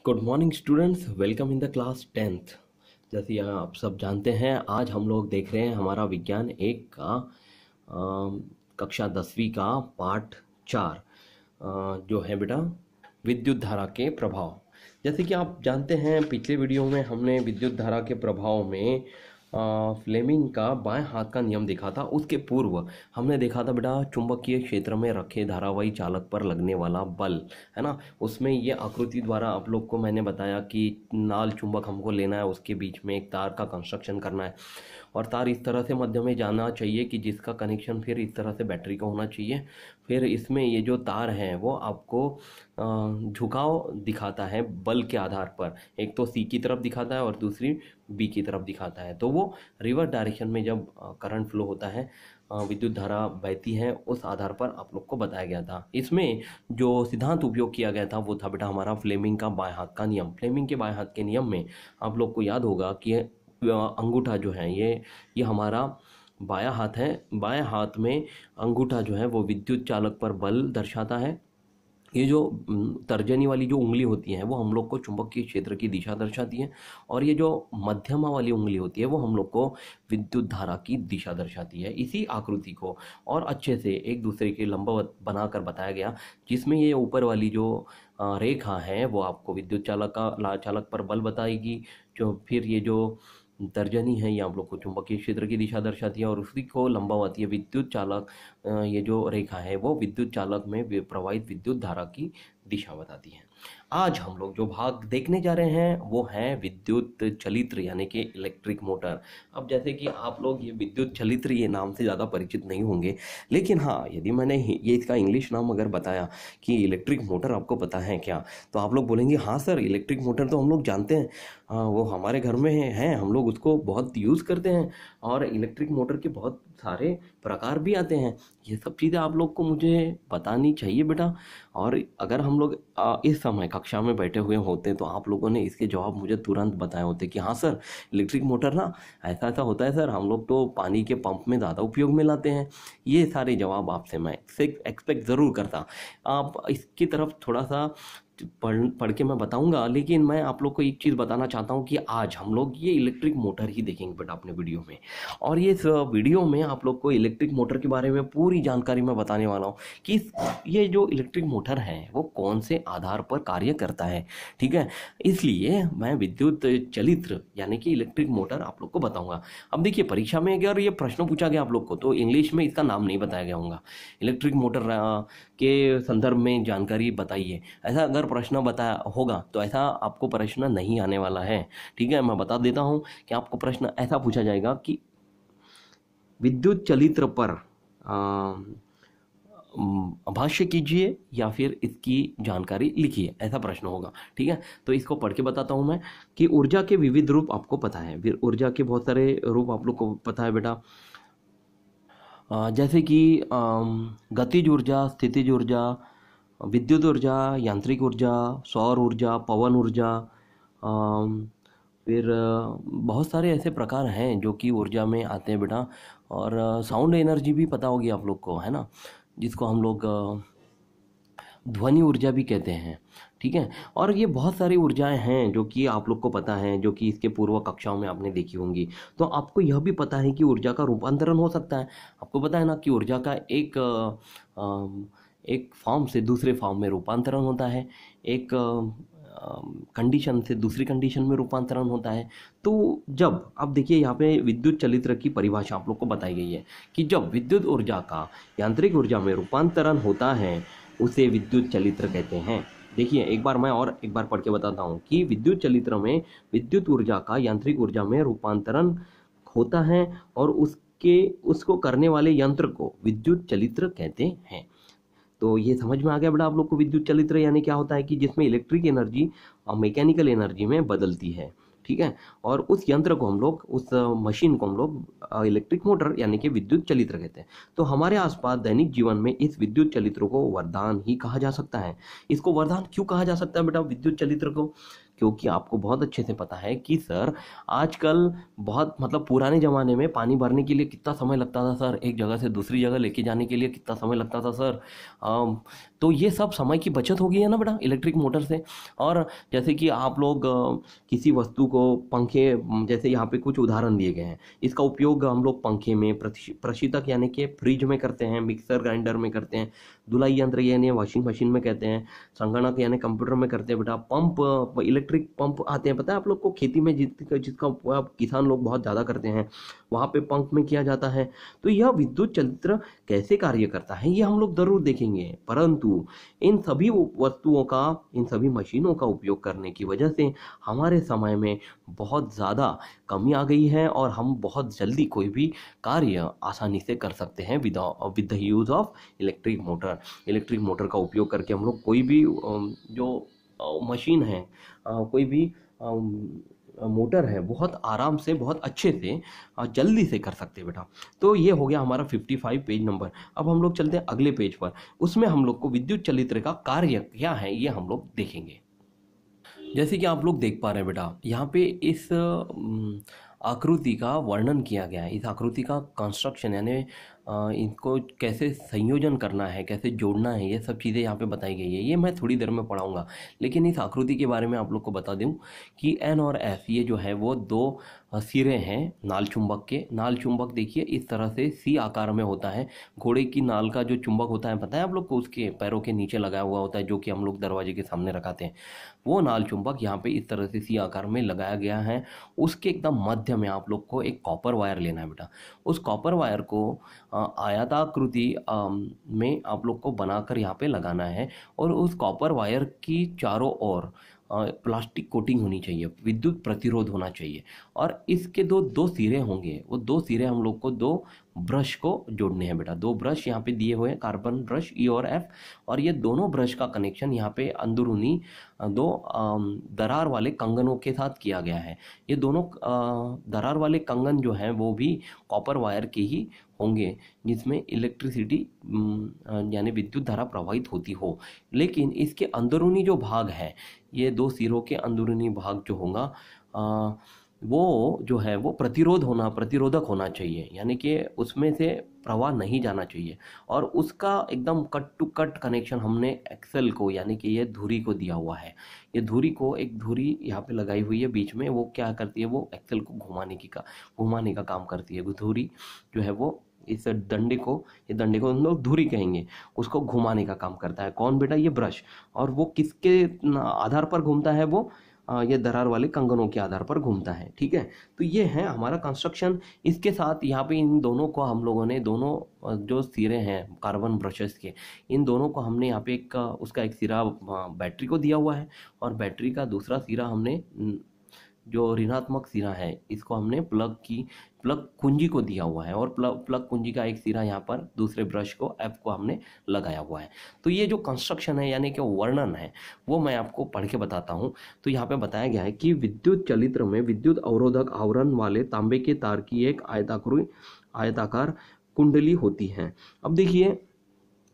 Good morning students, welcome in the class 10th। जैसे आप सब जानते हैं, आज हम लोग देख रहे हैं हमारा विज्ञान एक का कक्षा 10वीं का पाठ 4 जो है बेटा विद्युत धारा के प्रभाव। जैसे कि आप जानते हैं, पिछले वीडियो में हमने विद्युत धारा के प्रभाव में फ्लेमिंग का बाएं हाथ का नियम देखा था। उसके पूर्व हमने देखा था बेटा चुंबकीय क्षेत्र में रखे धारावाही चालक पर लगने वाला बल, है ना। उसमें ये आकृति द्वारा आप लोग को मैंने बताया कि नाल चुंबक हमको लेना है, उसके बीच में एक तार का कंस्ट्रक्शन करना है और तार इस तरह से मध्य में जाना चाहिए कि जिसका कनेक्शन फिर इस तरह से बैटरी का होना चाहिए। फिर इसमें ये जो तार है वो आपको झुकाव दिखाता है बल के आधार पर, एक तो सी की तरफ दिखाता है और दूसरी बी की तरफ दिखाता है। तो वो रिवर्स डायरेक्शन में जब करंट फ्लो होता है, विद्युत धारा बहती है, उस आधार पर आप लोग को बताया गया था। इसमें जो सिद्धांत उपयोग किया गया था वो था बेटा हमारा फ्लेमिंग का बाएं हाथ का नियम। फ्लेमिंग के बाएं हाथ के नियम में आप लोग को याद होगा कि अंगूठा जो है ये हमारा बायां हाथ है। बाएं हाथ में अंगूठा जो है वो विद्युत चालक पर बल दर्शाता है। ये जो तर्जनी वाली जो उंगली होती है वो हम लोग को चुंबकीय क्षेत्र की दिशा दर्शाती है और ये जो मध्यमा वाली उंगली होती है वो हम लोग को विद्युत धारा की दिशा दर्शाती है। इसी आकृति को और अच्छे से एक दूसरे के लंबवत बनाकर बताया गया, जिसमें ये ऊपर वाली जो रेखा है वो आपको विद्युत चालक पर बल बताएगी। जो फिर ये जो तर्जनी है ये आप लोग को चुंबकीय क्षेत्र की दिशा दर्शाती है और उसी को लंबावती है विद्युत चालक, ये जो रेखा है वो विद्युत चालक में प्रवाहित विद्युत धारा की दिशा बताती है। आज हम लोग जो भाग देखने जा रहे हैं वो है विद्युत चलित्र यानी कि इलेक्ट्रिक मोटर। अब जैसे कि आप लोग ये विद्युत चलित्र ये नाम से ज़्यादा परिचित नहीं होंगे, लेकिन हाँ, यदि मैंने ये इसका इंग्लिश नाम अगर बताया कि इलेक्ट्रिक मोटर आपको पता है क्या, तो आप लोग बोलेंगे हाँ सर, इलेक्ट्रिक मोटर तो हम लोग जानते हैं, वो हमारे घर में है, हम लोग उसको बहुत यूज़ करते हैं और इलेक्ट्रिक मोटर के बहुत सारे प्रकार भी आते हैं। ये सब चीज़ें आप लोग को मुझे बतानी चाहिए बेटा। और अगर हम लोग इस समय कक्षा में बैठे हुए होते तो आप लोगों ने इसके जवाब मुझे तुरंत बताए होते कि हाँ सर, इलेक्ट्रिक मोटर ना ऐसा ऐसा होता है सर, हम लोग तो पानी के पंप में ज़्यादा उपयोग में लाते हैं। ये सारे जवाब आपसे मैं एक्सपेक्ट ज़रूर करता। आप इसकी तरफ थोड़ा सा पढ़ के मैं बताऊंगा, लेकिन मैं आप लोग को एक चीज़ बताना चाहता हूं कि आज हम लोग ये इलेक्ट्रिक मोटर ही देखेंगे बेटा अपने वीडियो में। और ये इस वीडियो में आप लोग को इलेक्ट्रिक मोटर के बारे में पूरी जानकारी मैं बताने वाला हूं कि ये जो इलेक्ट्रिक मोटर है वो कौन से आधार पर कार्य करता है, ठीक है। इसलिए मैं विद्युत चलित्र यानी कि इलेक्ट्रिक मोटर आप लोग को बताऊंगा। अब देखिए, परीक्षा में अगर ये प्रश्न पूछा गया आप लोग को तो इंग्लिश में इसका नाम नहीं बताया गया होगा, इलेक्ट्रिक मोटर के संदर्भ में जानकारी बताइए, ऐसा अगर प्रश्न बताया होगा तो ऐसा आपको प्रश्न नहीं आने वाला है, ठीक है। मैं बता देता हूं कि आपको प्रश्न ऐसा पूछा जाएगा कि विद्युत चलित्र पर भाष्य कीजिए या फिर इसकी जानकारी लिखिए, ऐसा प्रश्न होगा, ठीक है। तो इसको पढ़ के बताता हूं मैं कि ऊर्जा के विविध रूप आपको पता है, फिर ऊर्जा के बहुत सारे रूप आप लोग को पता है बेटा, जैसे कि गतिज ऊर्जा, स्थितिज ऊर्जा, विद्युत ऊर्जा, यांत्रिक ऊर्जा, सौर ऊर्जा, पवन ऊर्जा, फिर बहुत सारे ऐसे प्रकार हैं जो कि ऊर्जा में आते हैं बेटा। और साउंड एनर्जी भी पता होगी आप लोग को, है ना, जिसको हम लोग ध्वनि ऊर्जा भी कहते हैं, ठीक है। और ये बहुत सारी ऊर्जाएं हैं जो कि आप लोग को पता है, जो कि इसके पूर्व कक्षाओं में आपने देखी होंगी। तो आपको यह भी पता है कि ऊर्जा का रूपांतरण हो सकता है। आपको पता है ना कि ऊर्जा का एक फॉर्म से दूसरे फॉर्म में रूपांतरण होता है, एक कंडीशन से दूसरी कंडीशन में रूपांतरण होता है। तो जब अब देखिए यहाँ पे विद्युत चलित्र की परिभाषा आप लोग को बताई गई है कि जब विद्युत ऊर्जा का यांत्रिक ऊर्जा में रूपांतरण होता है उसे विद्युत चलित्र कहते हैं। देखिए एक बार मैं और एक बार पढ़ के बताता हूँ कि विद्युत चलित्र में विद्युत ऊर्जा का यांत्रिक ऊर्जा में रूपांतरण होता है और उसको करने वाले यंत्र को विद्युत चलित्र कहते हैं। तो ये समझ में आ गया बेटा आप लोग को विद्युत चलित्र यानी क्या होता है कि जिसमें इलेक्ट्रिक एनर्जी और मैकेनिकल एनर्जी में बदलती है, ठीक है। और उस यंत्र को हम लोग, उस मशीन को हम लोग इलेक्ट्रिक मोटर यानी कि विद्युत चलित्र कहते हैं। तो हमारे आसपास दैनिक जीवन में इस विद्युत चलित्र को वरदान ही कहा जा सकता है। इसको वरदान क्यों कहा जा सकता है बेटा विद्युत चलित्र को? क्योंकि आपको बहुत अच्छे से पता है कि सर आजकल बहुत मतलब पुराने ज़माने में पानी भरने के लिए कितना समय लगता था सर, एक जगह से दूसरी जगह लेके जाने के लिए कितना समय लगता था सर। तो ये सब समय की बचत हो गई है ना बेटा इलेक्ट्रिक मोटर से। और जैसे कि आप लोग किसी वस्तु को पंखे, जैसे यहाँ पे कुछ उदाहरण दिए गए हैं, इसका उपयोग हम लोग पंखे में, प्रशीतक यानी कि फ्रिज में करते हैं, मिक्सर ग्राइंडर में करते हैं, धुलाई यंत्र यानी वॉशिंग मशीन में कहते हैं, संगणक यानी कंप्यूटर में करते हैं बेटा, पंप, इलेक्ट्रिक पंप आते हैं पता है आप लोग को, खेती में जिसका उपयोग किसान लोग बहुत ज़्यादा करते हैं, वहाँ पे पंप में किया जाता है। तो यह विद्युत यंत्र कैसे कार्य करता है ये हम लोग जरूर देखेंगे, परंतु इन सभी वस्तुओं का, इन सभी मशीनों का उपयोग करने की वजह से हमारे समय में बहुत ज़्यादा कमी आ गई है और हम बहुत जल्दी कोई भी कार्य आसानी से कर सकते हैं with the use of electric motor. Electric motor का उपयोग करके हम लोग कोई भी जो मशीन है, कोई भी मोटर है, बहुत आराम से, बहुत अच्छे से, जल्दी से कर सकते हैं बेटा। तो ये हो गया हमारा 55 पेज नंबर। अब हम लोग चलते हैं अगले पेज पर, उसमें हम लोग को विद्युत चलित्र का कार्य क्या है ये हम लोग देखेंगे। जैसे कि आप लोग देख पा रहे हैं बेटा, यहाँ पे इस आकृति का वर्णन किया गया है, इस आकृति का कंस्ट्रक्शन यानी इनको कैसे संयोजन करना है, कैसे जोड़ना है, ये सब चीज़ें यहाँ पे बताई गई है। ये मैं थोड़ी देर में पढ़ाऊँगा, लेकिन इस आकृति के बारे में आप लोग को बता दूँ कि एन और एफ ये जो है वो दो सिरे हैं नाल चुंबक के। नाल चुंबक देखिए इस तरह से सी आकार में होता है। घोड़े की नाल का जो चुंबक होता है पता है आप लोग को, उसके पैरों के नीचे लगाया हुआ होता है, जो कि हम लोग दरवाजे के सामने रखाते हैं। वो नाल चुंबक यहाँ पे इस तरह से सी आकार में लगाया गया है। उसके एकदम मध्य में आप लोग को एक कॉपर वायर लेना है बेटा। उस कॉपर वायर को आयताकृति में आप लोग को बनाकर यहाँ पे लगाना है, और उस कॉपर वायर की चारों ओर प्लास्टिक कोटिंग होनी चाहिए, विद्युत प्रतिरोध होना चाहिए, और इसके दो सिरे होंगे। वो दो सिरे हम लोग को दो ब्रश को जोड़ने हैं बेटा। दो ब्रश यहाँ पे दिए हुए हैं, कार्बन ब्रश ई और एफ, और ये दोनों ब्रश का कनेक्शन यहाँ पे अंदरूनी दो दरार वाले कंगनों के साथ किया गया है। ये दोनों दरार वाले कंगन जो हैं वो भी कॉपर वायर के ही होंगे, जिसमें इलेक्ट्रिसिटी यानी विद्युत धारा प्रवाहित होती हो। लेकिन इसके अंदरूनी जो भाग है, ये दो सिरों के अंदरूनी भाग जो होगा वो जो है वो प्रतिरोधक होना चाहिए, यानी कि उसमें से प्रवाह नहीं जाना चाहिए। और उसका एकदम कट टू कट कनेक्शन हमने एक्सेल को, यानी कि ये धुरी को दिया हुआ है। ये धुरी को, एक धुरी यहाँ पे लगाई हुई है बीच में, वो क्या करती है, वो एक्सेल को घुमाने का काम करती है। धुरी जो है वो इस डंडे को, ये डंडे को हम लोग धुरी कहेंगे, उसको घुमाने का काम करता है। कौन बेटा, ये ब्रश। और वो किसके आधार पर घूमता है, वो ये दरार वाले कंगनों के आधार पर घूमता है। ठीक है, तो ये है हमारा कंस्ट्रक्शन। इसके साथ यहाँ पे इन दोनों को हम लोगों ने, दोनों जो सिरे हैं कार्बन ब्रशेस के, इन दोनों को हमने यहाँ पे उसका एक सिरा बैटरी को दिया हुआ है, और बैटरी का दूसरा सिरा हमने, जो ऋणात्मक सिरा है, इसको हमने प्लग कुंजी को दिया हुआ है, और प्लग कुंजी का एक सिरा यहाँ पर दूसरे ब्रश को, एफ को हमने लगाया हुआ है। तो ये जो कंस्ट्रक्शन है यानी कि वर्णन है, वो मैं आपको पढ़ के बताता हूँ। तो यहाँ पे बताया गया है कि विद्युत चलित्र में विद्युत अवरोधक आवरण वाले तांबे के तार की एक आयताकार कुंडली होती है। अब देखिए,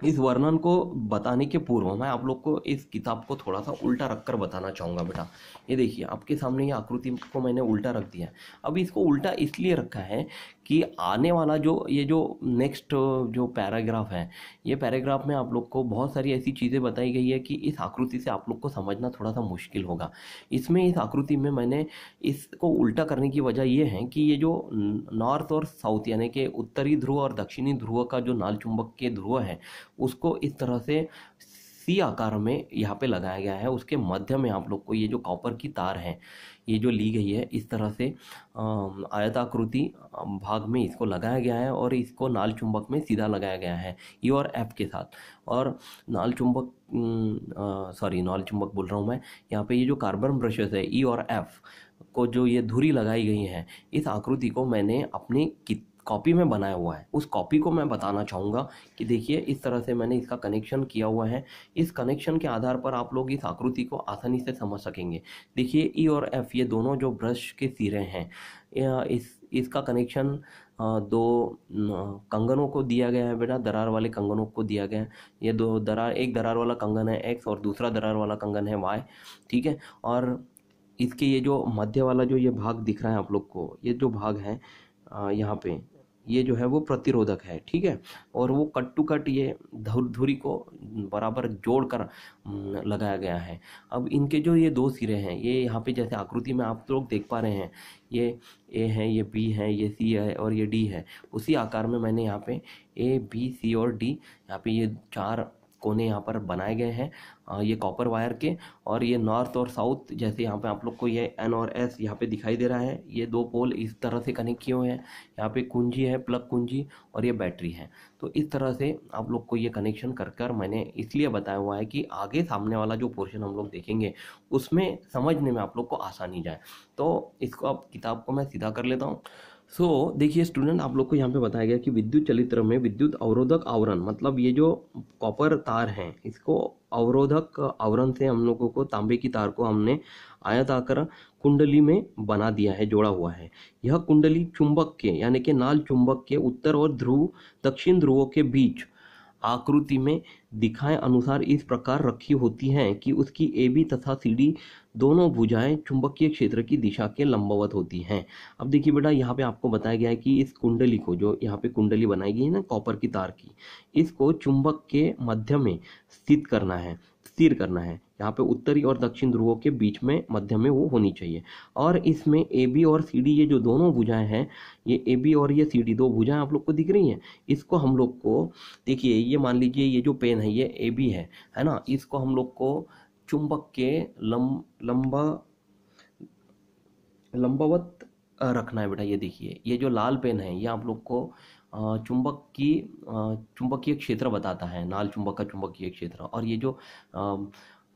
इस वर्णन को बताने के पूर्व मैं आप लोग को इस किताब को थोड़ा सा उल्टा रखकर बताना चाहूँगा बेटा। ये देखिए, आपके सामने ये आकृति को मैंने उल्टा रख दिया है। अब इसको उल्टा इसलिए रखा है कि आने वाला ये जो नेक्स्ट जो पैराग्राफ है, ये पैराग्राफ में आप लोग को बहुत सारी ऐसी चीज़ें बताई गई है कि इस आकृति से आप लोग को समझना थोड़ा सा मुश्किल होगा। इसमें, इस आकृति में मैंने इसको उल्टा करने की वजह ये है कि ये जो नॉर्थ और साउथ यानी कि उत्तरी ध्रुव और दक्षिणी ध्रुव का जो नाल चुंबक के ध्रुव है, उसको इस तरह से सी आकार में यहाँ पे लगाया गया है। उसके मध्य में आप लोग को ये जो कॉपर की तार है, ये जो ली गई है, इस तरह से आयताकृति भाग में इसको लगाया गया है, और इसको नाल चुंबक में सीधा लगाया गया है ई और एफ के साथ। और नाल चुंबक बोल रहा हूँ मैं, यहाँ पे ये जो कार्बन ब्रशेस है ई और एफ को जो ये धुरी लगाई गई है, इस आकृति को मैंने अपनी कॉपी में बनाया हुआ है। उस कॉपी को मैं बताना चाहूँगा कि देखिए, इस तरह से मैंने इसका कनेक्शन किया हुआ है। इस कनेक्शन के आधार पर आप लोग इस आकृति को आसानी से समझ सकेंगे। देखिए, ई और एफ ये दोनों जो ब्रश के सिरे हैं, इसका कनेक्शन दो कंगनों को दिया गया है बेटा, दरार वाले कंगनों को दिया गया है। ये दो दरार, एक दरार वाला कंगन है एक्स और दूसरा दरार वाला कंगन है वाई। ठीक है, और इसके ये जो मध्य वाला जो ये भाग दिख रहा है आप लोग को, ये जो भाग है यहाँ पे, ये जो है वो प्रतिरोधक है, ठीक है। और वो कट टू कट ये धुरी को बराबर जोड़कर लगाया गया है। अब इनके जो ये दो सिरे हैं, ये यहाँ पे जैसे आकृति में आप लोग देख पा रहे हैं, ये ए है, ये बी है, ये सी है और ये डी है। उसी आकार में मैंने यहाँ पे ए बी सी और डी, यहाँ पे ये 4 कोने यहाँ पर बनाए गए हैं ये कॉपर वायर के। और ये नॉर्थ और साउथ, जैसे यहाँ पे आप लोग को ये एन और एस यहाँ पे दिखाई दे रहा है, ये 2 पोल इस तरह से कनेक्ट किए हुए हैं। यहाँ पे कुंजी है, प्लग कुंजी, और ये बैटरी है। तो इस तरह से आप लोग को ये कनेक्शन कर मैंने इसलिए बताया हुआ है कि आगे सामने वाला जो पोर्शन हम लोग देखेंगे उसमें समझने में आप लोग को आसानी जाए। तो इसको अब किताब को मैं सीधा कर लेता हूँ। देखिए स्टूडेंट, आप लोग को यहाँ पे बताया गया कि विद्युत चलित्र में विद्युत अवरोधक आवरण, मतलब ये जो कॉपर तार है, इसको अवरोधक आवरण से हम लोगों को तांबे की तार को हमने आयताकार कुंडली में बना दिया है, जोड़ा हुआ है। यह कुंडली चुंबक के यानी कि नाल चुंबक के उत्तर और दक्षिण ध्रुवों के बीच आकृति में दिखाए अनुसार इस प्रकार रखी होती हैं कि उसकी ए बी तथा सी डी दोनों भुजाएं चुंबकीय क्षेत्र की दिशा के लंबवत होती हैं। अब देखिए बेटा, यहाँ पे आपको बताया गया है कि इस कुंडली को, जो यहाँ पे कुंडली बनाई गई है ना कॉपर की तार की, इसको चुंबक के मध्य में स्थिर करना है। यहाँ पे उत्तरी और दक्षिण ध्रुवों के बीच में मध्य में वो होनी चाहिए। और इसमें ए बी और सी डी, ये जो दोनों भुजाएं हैं, ये ए बी और ये सी डी 2 भुजाएं आप लोग को दिख रही हैं। इसको हम लोग को, देखिए ये मान लीजिए ये जो पेन है ये ए बी है ना, इसको हम लोग को चुंबक के लंबवत रखना है बेटा। ये देखिए, ये जो लाल पेन है ये आप लोग को चुंबकीय क्षेत्र बताता है, नाल चुंबक का चुंबकीय क्षेत्र। और ये जो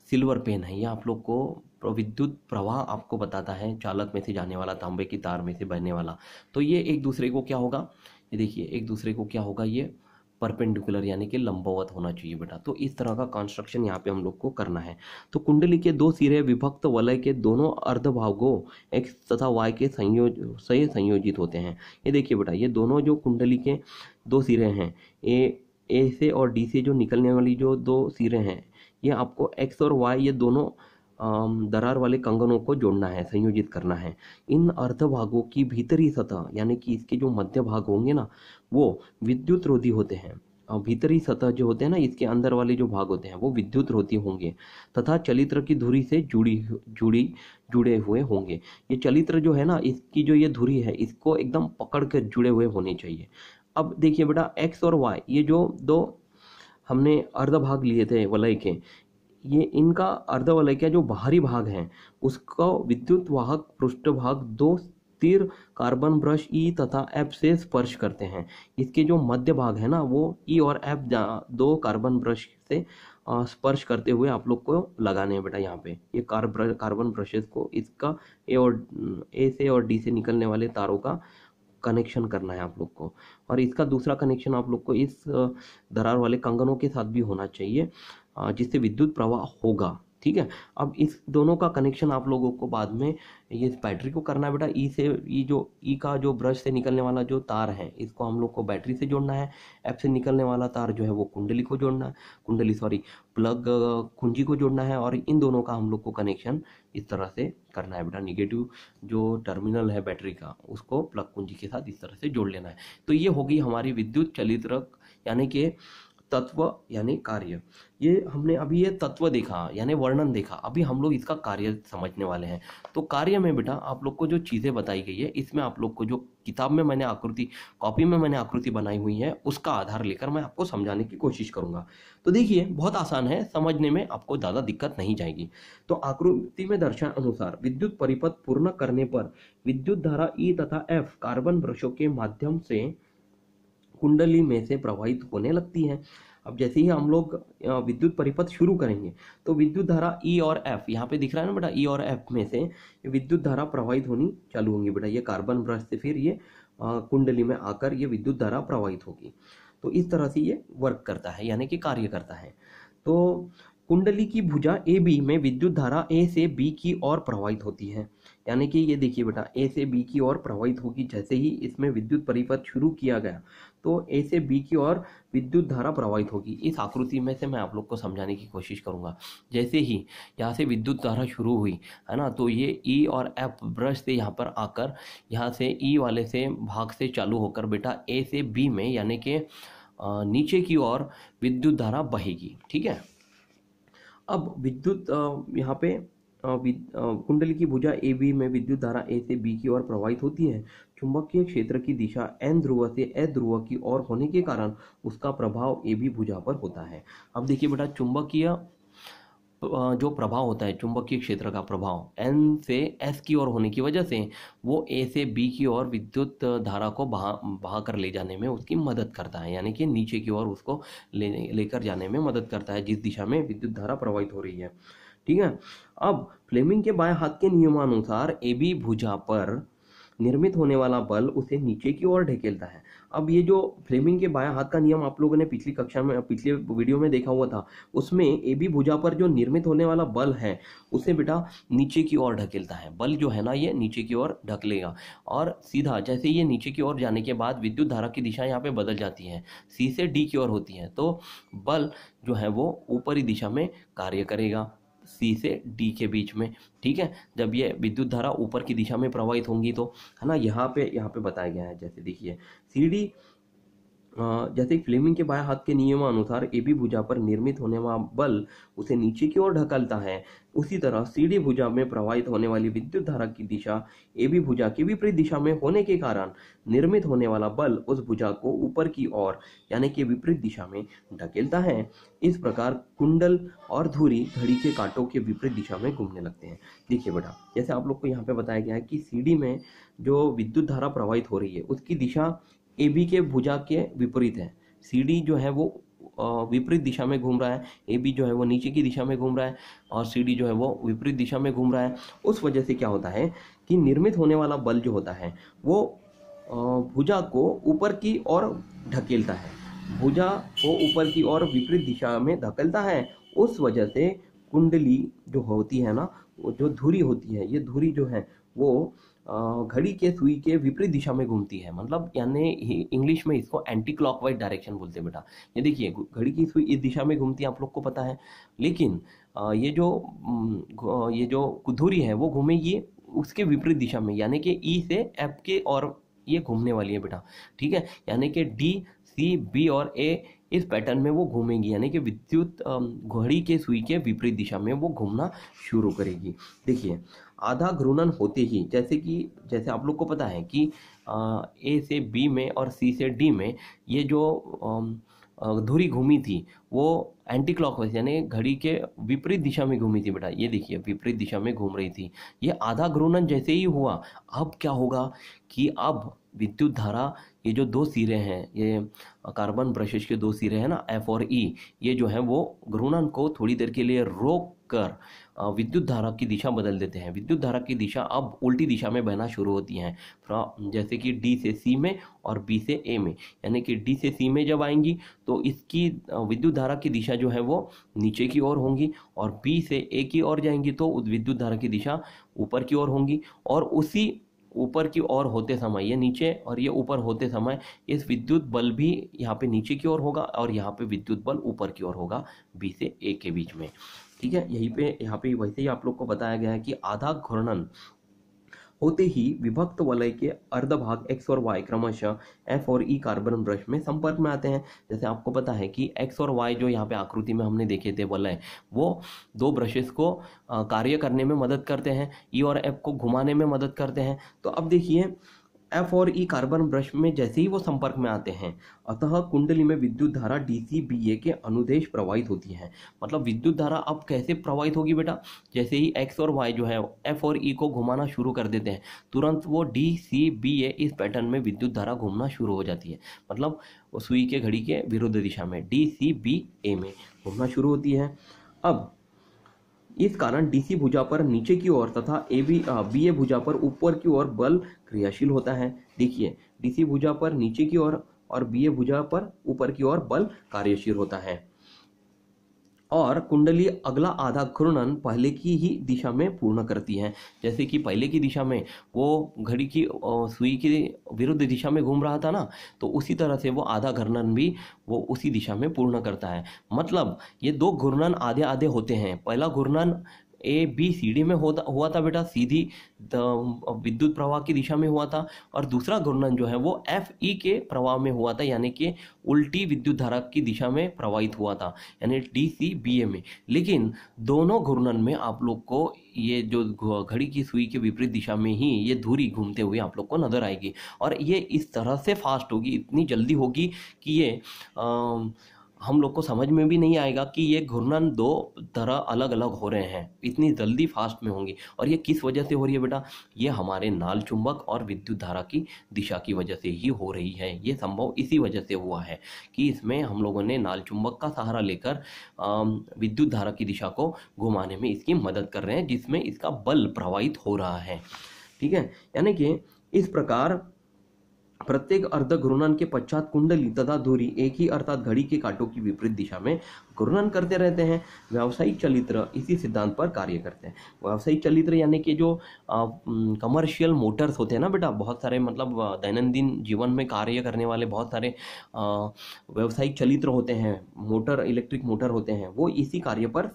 सिल्वर पेन है ये आप लोग को विद्युत प्रवाह आपको बताता है, चालक में से जाने वाला, तांबे की तार में से बहने वाला। तो ये एक दूसरे को क्या होगा, ये देखिए एक दूसरे को क्या होगा, ये परपेंडिकुलर यानी कि लंबवत होना चाहिए बेटा। तो इस तरह का कंस्ट्रक्शन यहाँ पे हम लोग को करना है। तो कुंडली के 2 सिरे विभक्त वलय के दोनों अर्धभागों एक्स तथा वाई के से संयोजित होते हैं। ये देखिए बेटा, ये दोनों जो कुंडली के 2 सिरे हैं, ए से और डी से जो निकलने वाली जो 2 सिरे हैं, ये आपको एक्स और वाई, ये दोनों दरार वाले कंगनों को जोड़ना है, संयोजित करना है। इन अर्धभागों की भीतरी सतह यानी कि इसके जो मध्य भाग होंगे ना, वो विद्युत रोधी होते हैं। भीतरी सतह जो होते हैं ना, इसके अंदर वाले जो भाग होते हैं वो विद्युत रोधी होंगे तथा चलित्र की धुरी से जुड़े हुए होंगे। ये चलित्र जो है ना, इसकी जो ये धुरी है, इसको एकदम पकड़ कर जुड़े हुए होने चाहिए। अब देखिए बेटा, एक्स और वाई, ये जो 2 हमने अर्धभाग लिए थे वलय के, ये इनका अर्धवलय का जो बाहरी भाग है उसका विद्युत वाहक पृष्ठभाग 2 स्थिर कार्बन ब्रश ई तथा एफ से स्पर्श करते हैं। इसके जो मध्य भाग है ना, वो ई और एफ 2 कार्बन ब्रश से स्पर्श करते हुए आप लोग को लगाने हैं बेटा। यहाँ पे ये कार्बन ब्रशेस को, इसका ए से और डी से निकलने वाले तारों का कनेक्शन करना है आप लोग को। और इसका दूसरा कनेक्शन आप लोग को इस दरार वाले कंगनों के साथ भी होना चाहिए, जिससे विद्युत प्रवाह होगा, ठीक है। अब इस दोनों का कनेक्शन आप लोगों को बाद में ये बैटरी को करना है बेटा। ई का जो ब्रश से निकलने वाला जो तार है, इसको हम लोग को बैटरी से जोड़ना है। एफ से निकलने वाला तार जो है वो कुंडली को जोड़ना है, प्लग कुंजी को जोड़ना है। और इन दोनों का हम लोग को कनेक्शन इस तरह से करना है बेटा। निगेटिव जो टर्मिनल है बैटरी का, उसको प्लग कुंजी के साथ इस तरह से जोड़ लेना है। तो ये होगी हमारी विद्युत चलित्रक यानी कि तत्व यानी कार्य। ये हमने अभी ये तत्व देखा यानी वर्णन देखा, अभी हम लोग इसका कार्य समझने वाले हैं। तो कार्य में बेटा आप लोग को जो चीज़ें बताई गई है, इसमें आप लोग को जो किताब में मैंने कॉपी में मैंने आकृति बनाई हुई है, उसका आधार लेकर मैं आपको समझाने की कोशिश करूंगा। तो देखिए, बहुत आसान है, समझने में आपको ज़्यादा दिक्कत नहीं जाएगी। तो आकृति में दर्शाए अनुसार विद्युत परिपथ पूर्ण करने पर विद्युत धारा ई तथा एफ कार्बन ब्रशों के माध्यम से कुंडली में से प्रवाहित होने लगती है। अब जैसे ही हम लोग विद्युत परिपथ शुरू करेंगे तो विद्युत धारा ई और एफ, यहाँ पे दिख रहा है ना बेटा, ई और एफ में से विद्युत धारा प्रवाहित होनी चालू होंगी बेटा। ये कार्बन ब्रश से फिर ये कुंडली में आकर ये विद्युत धारा प्रवाहित होगी। तो इस तरह से ये वर्क करता है यानी कि कार्य करता है। तो कुंडली की भुजा ए बी में विद्युत धारा ए से बी की ओर प्रवाहित होती है। यानी कि ये देखिए बेटा, ए से बी की ओर प्रवाहित होगी। जैसे ही इसमें विद्युत परिपथ शुरू किया गया तो ए से बी की ओर विद्युत धारा प्रवाहित होगी। इस आकृति में से मैं आप लोग को समझाने की कोशिश करूंगा। जैसे ही यहाँ से विद्युत धारा शुरू हुई है ना, तो ये ई और एफ ब्रश से यहाँ पर आकर यहाँ से ई वाले से भाग से चालू होकर बेटा ए से बी में यानी कि नीचे की ओर विद्युत धारा बहेगी। ठीक है। अब विद्युत यहाँ पे कुंडली की भुजा ए बी में विद्युत धारा ए से बी की ओर प्रवाहित होती है। चुंबकीय क्षेत्र की दिशा एन ध्रुव से एस ध्रुव की ओर होने के कारण उसका प्रभाव ए बी भुजा पर होता है। अब देखिए बेटा, चुंबकीय जो प्रभाव होता है, चुंबकीय क्षेत्र का प्रभाव एन से एस की ओर होने की वजह से वो ए से बी की ओर विद्युत धारा को बहा कर ले जाने में उसकी मदद करता है, यानी कि नीचे की ओर उसको लेकर जाने में मदद करता है जिस दिशा में विद्युत धारा प्रवाहित हो रही है। ठीक है। अब फ्लेमिंग के बाएं हाथ के नियमानुसार ए बी भुजा पर निर्मित होने वाला बल उसे नीचे की ओर ढकेलता है। अब ये जो फ्लेमिंग के बाएं हाथ का नियम आप लोगों ने पिछली कक्षा में, पिछले वीडियो में देखा हुआ था, उसमें ए बी भुजा पर जो निर्मित होने वाला बल है उसे बेटा नीचे की ओर ढकेलता है। बल जो है ना, ये नीचे की ओर ढकेलेगा और सीधा जैसे ये नीचे की ओर जाने के बाद विद्युत धारा की दिशा यहाँ पे बदल जाती है, सी से डी की ओर होती है, तो बल जो है वो ऊपरी दिशा में कार्य करेगा सी से डी के बीच में। ठीक है। जब ये विद्युत धारा ऊपर की दिशा में प्रवाहित होंगी तो है ना, यहाँ पे बताया गया है। जैसे देखिए सी डी, जैसे फ्लेमिंग के बाएं हाथ के नियमानुसार ए बी भुजा पर निर्मित होने वाला बल उसे नीचे की ओर ढकलता है, उसी तरह सी डी भुजा में प्रवाहित होने वाली विद्युत धारा की दिशा ए बी भुजा के विपरीत दिशा में होने के कारण निर्मित होने वाला बल उस भुजा को ऊपर की ओर यानी कि विपरीत दिशा में ढकेलता है। इस प्रकार कुंडल और धुरी घड़ी के कांटों के विपरीत दिशा में घूमने लगते हैं। देखिए बेटा, जैसे आप लोग को यहाँ पे बताया गया है कि सी डी में जो विद्युत धारा प्रवाहित हो रही है उसकी दिशा ए बी के भुजा के विपरीत है। सी डी जो है वो विपरीत दिशा में घूम रहा है, ए बी जो है वो नीचे की दिशा में घूम रहा है और सी डी जो है वो विपरीत दिशा में घूम रहा है। उस वजह से क्या होता है कि निर्मित होने वाला बल जो होता है वो भुजा को ऊपर की ओर ढकेलता है, भुजा को ऊपर की ओर विपरीत दिशा में धकेलता है। उस वजह से कुंडली जो होती है ना, वो जो धुरी होती है, ये धुरी जो है वो घड़ी के सुई के विपरीत दिशा में घूमती है। मतलब यानी इंग्लिश में इसको एंटी क्लॉकवाइज डायरेक्शन बोलते हैं बेटा। ये देखिए घड़ी की सुई इस दिशा में घूमती है, आप लोग को पता है, लेकिन ये जो धुरी है वो घूमेगी उसके विपरीत दिशा में, यानी कि ई से एफ के और ये घूमने वाली है बेटा। ठीक है। यानी कि डी सी बी और ए इस पैटर्न में वो घूमेंगी, यानी कि विद्युत घड़ी के सुई के विपरीत दिशा में वो घूमना शुरू करेगी। देखिए आधा घूर्णन होते ही, जैसे आप लोग को पता है कि ए से बी में और सी से डी में ये जो धुरी घूमी थी वो एंटी क्लॉकवाइज यानी घड़ी के विपरीत दिशा में घूमी थी बेटा। ये देखिए विपरीत दिशा में घूम रही थी। ये आधा घूर्णन जैसे ही हुआ, अब क्या होगा कि अब विद्युत धारा, ये जो दो सिरे हैं, ये कार्बन ब्रशेस के दो सिरे हैं ना, एफ और ई, ये जो है वो घूर्णन को थोड़ी देर के लिए रोक कर विद्युत धारा की दिशा बदल देते हैं। विद्युत धारा की दिशा अब उल्टी दिशा में बहना शुरू होती हैं, जैसे कि डी से सी में और बी से ए में। यानी कि डी से सी में जब आएंगी तो इसकी विद्युत धारा की दिशा जो है वो नीचे की ओर होंगी, और बी से ए की ओर जाएंगी तो विद्युत धारा की दिशा ऊपर की ओर होंगी। और उसी ऊपर की ओर होते समय, ये नीचे और ये ऊपर होते समय, इस विद्युत बल भी यहाँ पे नीचे की ओर होगा और यहाँ पे विद्युत बल ऊपर की ओर होगा बी से ए के बीच में। ठीक है। यहाँ पे वैसे ही आप लोग को बताया गया है कि आधा घूर्णन होते ही विभक्त वलय के अर्धभाग एक्स और वाई क्रमशः एफ और ई कार्बन ब्रश में संपर्क में आते हैं। जैसे आपको पता है कि एक्स और वाई जो यहाँ पे आकृति में हमने देखे थे वलय, वो दो ब्रशेस को कार्य करने में मदद करते हैं, ई और एफ को घुमाने में मदद करते हैं। तो अब देखिए एफ और ई कार्बन ब्रश में जैसे ही वो संपर्क में आते हैं, अतः कुंडली में विद्युत धारा डीसी बी ए के अनुदेश प्रवाहित होती है। मतलब विद्युत धारा अब कैसे प्रवाहित होगी बेटा, जैसे ही एक्स और वाई जो है एफ और ई को घुमाना शुरू कर देते हैं, तुरंत वो डी सी बी ए इस पैटर्न में विद्युत धारा घूमना शुरू हो जाती है। मतलब सुई के घड़ी के विरुद्ध दिशा में डी सी बी ए में घूमना शुरू होती है। अब इस कारण डीसी भुजा पर नीचे की ओर तथा बी ए भुजा पर ऊपर की ओर बल क्रियाशील होता है। देखिए डीसी भुजा पर नीचे की ओर और बी ए भुजा पर ऊपर की ओर बल कार्यशील होता है। और कुंडली अगला आधा घूर्णन पहले की ही दिशा में पूर्ण करती है। जैसे कि पहले की दिशा में वो घड़ी की सुई की विरुद्ध दिशा में घूम रहा था ना, तो उसी तरह से वो आधा घूर्णन भी वो उसी दिशा में पूर्ण करता है। मतलब ये दो घूर्णन आधे आधे होते हैं। पहला घूर्णन ए बी सी डी में हुआ था बेटा, सीधी विद्युत प्रवाह की दिशा में हुआ था, और दूसरा घूर्णन जो है वो एफ ई के प्रवाह में हुआ था, यानी कि उल्टी विद्युत धारा की दिशा में प्रवाहित हुआ था, यानी डी सी बी ए में। लेकिन दोनों घूर्णन में आप लोग को ये जो घड़ी की सुई के विपरीत दिशा में ही ये धुरी घूमते हुए आप लोग को नजर आएगी, और ये इस तरह से फास्ट होगी, इतनी जल्दी होगी कि ये हम लोग को समझ में भी नहीं आएगा कि ये घूर्णन दो तरह अलग अलग हो रहे हैं, इतनी जल्दी फास्ट में होंगी। और ये किस वजह से हो रही है बेटा? ये हमारे नाल चुंबक और विद्युत धारा की दिशा की वजह से ही हो रही है। ये संभव इसी वजह से हुआ है कि इसमें हम लोगों ने नाल चुंबक का सहारा लेकर विद्युत धारा की दिशा को घुमाने में इसकी मदद कर रहे हैं, जिसमें इसका बल प्रवाहित हो रहा है। ठीक है, यानी कि इस प्रकार प्रत्येक अर्ध घूर्णन के पश्चात कुंडली तथा धुरी एक ही अर्थात घड़ी के कांटों की विपरीत दिशा में घूर्णन करते रहते हैं। व्यावसायिक चलित्र इसी सिद्धांत पर कार्य करते हैं। व्यावसायिक चलित्र यानी कि जो कमर्शियल मोटर्स होते हैं ना बेटा, बहुत सारे मतलब दैनंदिन जीवन में कार्य करने वाले बहुत सारे व्यावसायिक चलित्र होते हैं, मोटर, इलेक्ट्रिक मोटर होते हैं, वो इसी कार्य पर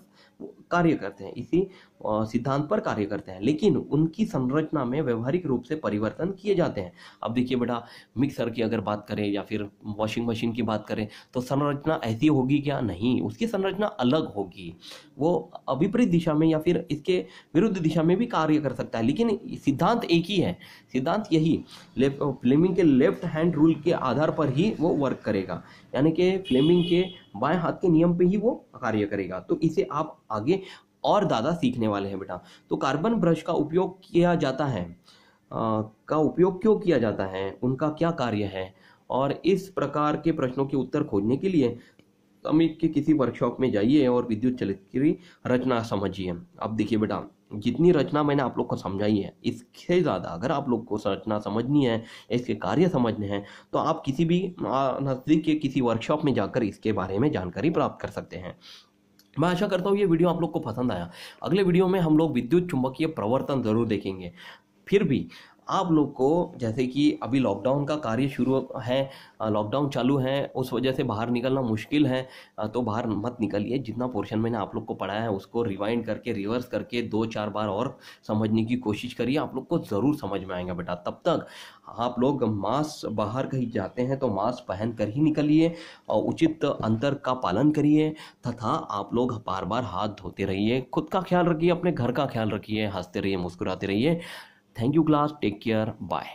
कार्य करते हैं, इसी सिद्धांत पर कार्य करते हैं। लेकिन उनकी संरचना में व्यवहारिक रूप से परिवर्तन किए जाते हैं। अब देखिए बेटा, मिक्सर की अगर बात करें या फिर वॉशिंग मशीन की बात करें तो संरचना ऐसी होगी क्या? नहीं, उसकी संरचना अलग होगी। वो विपरीत दिशा में या फिर इसके विरुद्ध दिशा में भी कार्य कर सकता है, लेकिन सिद्धांत एक ही है। सिद्धांत यही फ्लेमिंग के लेफ्ट हैंड रूल के आधार पर ही वो वर्क करेगा, यानी कि फ्लेमिंग के बाएं हाथ के नियम पे ही वो कार्य करेगा। तो इसे आप आगे और ज़्यादा सीखने वाले हैं बेटा। तो कार्बन ब्रश का उपयोग किया जाता है, का उपयोग क्यों किया जाता है, उनका क्या कार्य है, और इस प्रकार के प्रश्नों के उत्तर खोजने के लिए समीप के किसी वर्कशॉप में जाइए और विद्युत चलित की रचना समझिए। अब देखिए बेटा, जितनी रचना मैंने आप लोग को समझाई है, इससे ज़्यादा अगर आप लोग को रचना समझनी है, इसके कार्य समझने हैं, तो आप किसी भी नज़दीक के किसी वर्कशॉप में जाकर इसके बारे में जानकारी प्राप्त कर सकते हैं। मैं आशा करता हूँ ये वीडियो आप लोग को पसंद आया। अगले वीडियो में हम लोग विद्युत चुंबकीय प्रवर्तन जरूर देखेंगे। फिर भी आप लोग को, जैसे कि अभी लॉकडाउन का कार्य शुरू है, लॉकडाउन चालू है, उस वजह से बाहर निकलना मुश्किल है, तो बाहर मत निकलिए। जितना पोर्शन मैंने आप लोग को पढ़ाया है उसको रिवाइंड करके, रिवर्स करके 2-4 बार और समझने की कोशिश करिए, आप लोग को ज़रूर समझ में आएगा बेटा। तब तक आप लोग मास्क, बाहर कहीं जाते हैं तो मास्क पहन कर ही निकलिए, और उचित अंतर का पालन करिए, तथा आप लोग बार बार हाथ धोते रहिए। खुद का ख्याल रखिए, अपने घर का ख्याल रखिए, हंसते रहिए, मुस्कुराते रहिए। Thank you class, take care, bye.